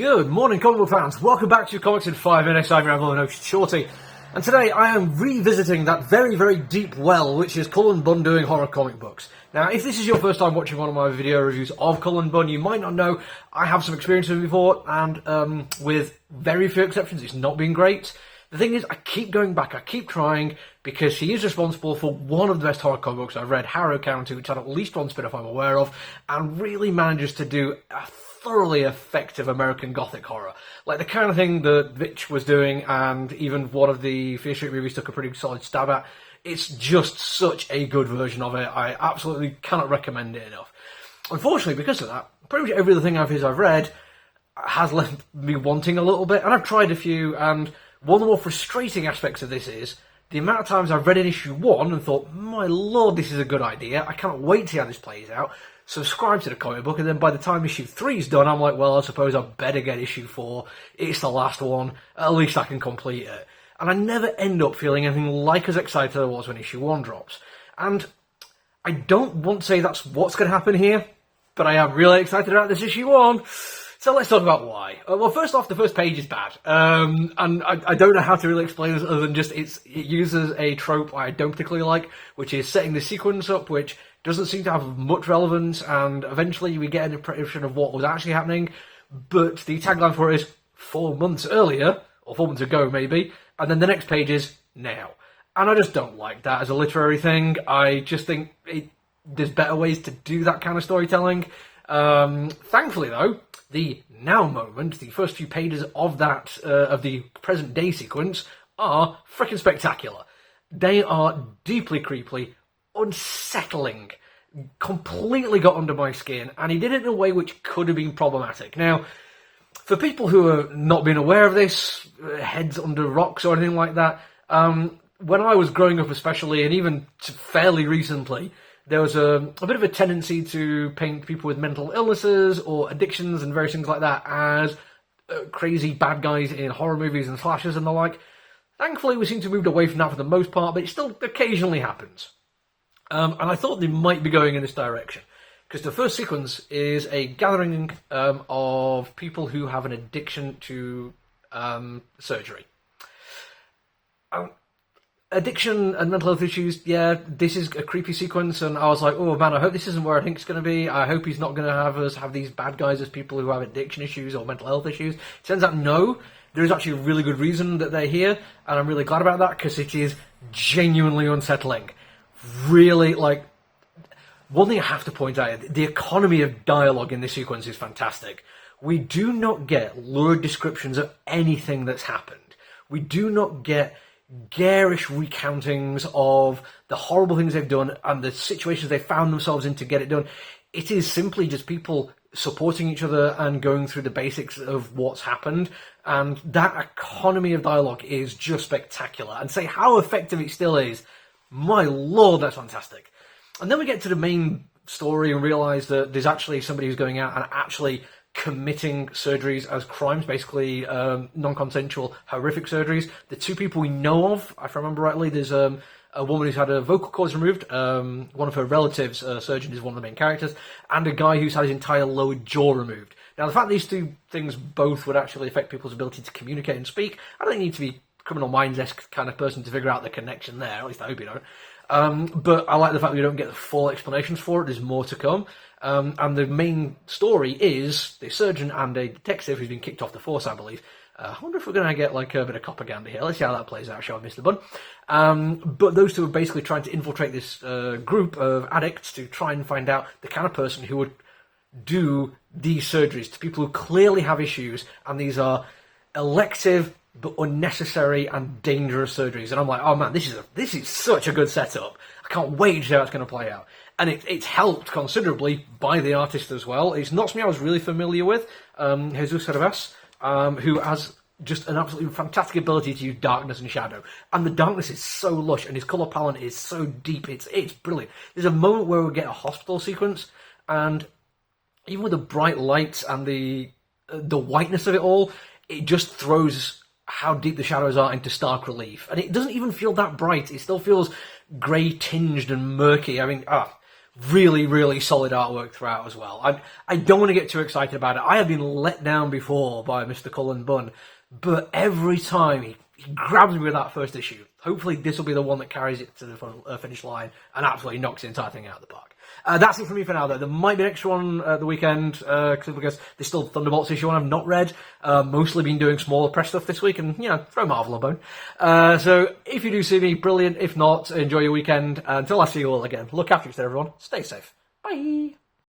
Good morning, comic book fans. Welcome back to Comics in 5 Minutes. I'm your host, Shorty. And today I am revisiting that very, very deep well, which is Cullen Bunn doing horror comic books. Now, if this is your first time watching one of my video reviews of Cullen Bunn, you might not know I have some experience with him before, and with very few exceptions, it's not been great. The thing is, I keep going back, I keep trying, because he is responsible for one of the best horror comic books I've read, Harrow County, which had at least one spin-off I'm aware of, and really manages to do a thoroughly effective American Gothic horror. Like the kind of thing that Vitch was doing, and even one of the Fear Street movies took a pretty solid stab at. It's just such a good version of it. I absolutely cannot recommend it enough. Unfortunately, because of that, pretty much every other thing of his I've read has left me wanting a little bit, and I've tried a few, and one of the more frustrating aspects of this is the amount of times I've read in issue 1 and thought, my lord, this is a good idea, I cannot wait to see how this plays out, subscribe to the comic book, and then by the time issue 3 is done, I'm like, well, I suppose I better get issue 4, it's the last one, at least I can complete it. And I never end up feeling anything like as excited as I was when issue 1 drops. And I don't want to say that's what's going to happen here, but I am really excited about this issue 1. So let's talk about why. Well, first off, the first page is bad. And I don't know how to really explain this other than just it uses a trope I don't particularly like, which is setting the sequence up, which doesn't seem to have much relevance, and eventually we get an impression of what was actually happening, but the tagline for it is 4 months earlier, or 4 months ago maybe, and then the next page is now. And I just don't like that as a literary thing. I just think there's better ways to do that kind of storytelling. Thankfully though, the now moment, the first few pages of that, of the present day sequence, are freaking spectacular. They are deeply creepy, unsettling, completely got under my skin, and he did it in a way which could have been problematic. Now, for people who have not been aware of this, heads under rocks or anything like that, when I was growing up especially, and even fairly recently, there was a bit of a tendency to paint people with mental illnesses or addictions and various things like that as crazy bad guys in horror movies and slashers and the like. Thankfully, we seem to have moved away from that for the most part, but it still occasionally happens. And I thought they might be going in this direction, because the first sequence is a gathering of people who have an addiction to surgery. Addiction and mental health issues, yeah, this is a creepy sequence, and I was like, oh man, I hope this isn't where I think it's going to be. I hope he's not going to have us have these bad guys as people who have addiction issues or mental health issues. It turns out, no, there is actually a really good reason that they're here, and I'm really glad about that, because it is genuinely unsettling. Really, like, one thing I have to point out, the economy of dialogue in this sequence is fantastic. We do not get lurid descriptions of anything that's happened. We do not get garish recountings of the horrible things they've done and the situations they found themselves in to get it done. It is simply just people supporting each other and going through the basics of what's happened, and that economy of dialogue is just spectacular. And say how effective it still is, my lord, that's fantastic. And then we get to the main story and realise that there's actually somebody who's going out and actually committing surgeries as crimes, basically non-consensual, horrific surgeries. The two people we know of, if I remember rightly, there's a woman who's had her vocal cords removed, one of her relatives, a surgeon, is one of the main characters, and a guy who's had his entire lower jaw removed. Now, the fact these two things both would actually affect people's ability to communicate and speak, I don't think you need to be Criminal Minds-esque kind of person to figure out the connection there, at least I hope you don't. But I like the fact we don't get the full explanations for it, there's more to come. And the main story is the surgeon and a detective who's been kicked off the force, I believe. I wonder if we're going to get like a bit of propaganda here. Let's see how that plays out, shall I, Mr. Bunn? But those two are basically trying to infiltrate this group of addicts to try and find out the kind of person who would do these surgeries to people who clearly have issues, and these are elective but unnecessary and dangerous surgeries. And I'm like, oh man, this is such a good setup. I can't wait to see how it's going to play out. And it's helped considerably by the artist as well. It's not something I was really familiar with, Jesus Cervas, who has just an absolutely fantastic ability to use darkness and shadow. And the darkness is so lush, and his colour palette is so deep, it's brilliant. There's a moment where we get a hospital sequence, and even with the bright lights and the whiteness of it all, it just throws how deep the shadows are into stark relief. And it doesn't even feel that bright. It still feels grey tinged and murky. I mean, Really, really solid artwork throughout as well. I don't want to get too excited about it. I have been let down before by Mr. Cullen Bunn, but every time he grabs me with that first issue. Hopefully this will be the one that carries it to the finish line and absolutely knocks the entire thing out of the park. That's it for me for now, though. There might be an extra one the weekend, because there's still Thunderbolts issue one I've not read. Mostly been doing smaller press stuff this week, and, throw Marvel a bone. So if you do see me, brilliant. If not, enjoy your weekend. Until I see you all again, look after yourself, everyone. Stay safe. Bye.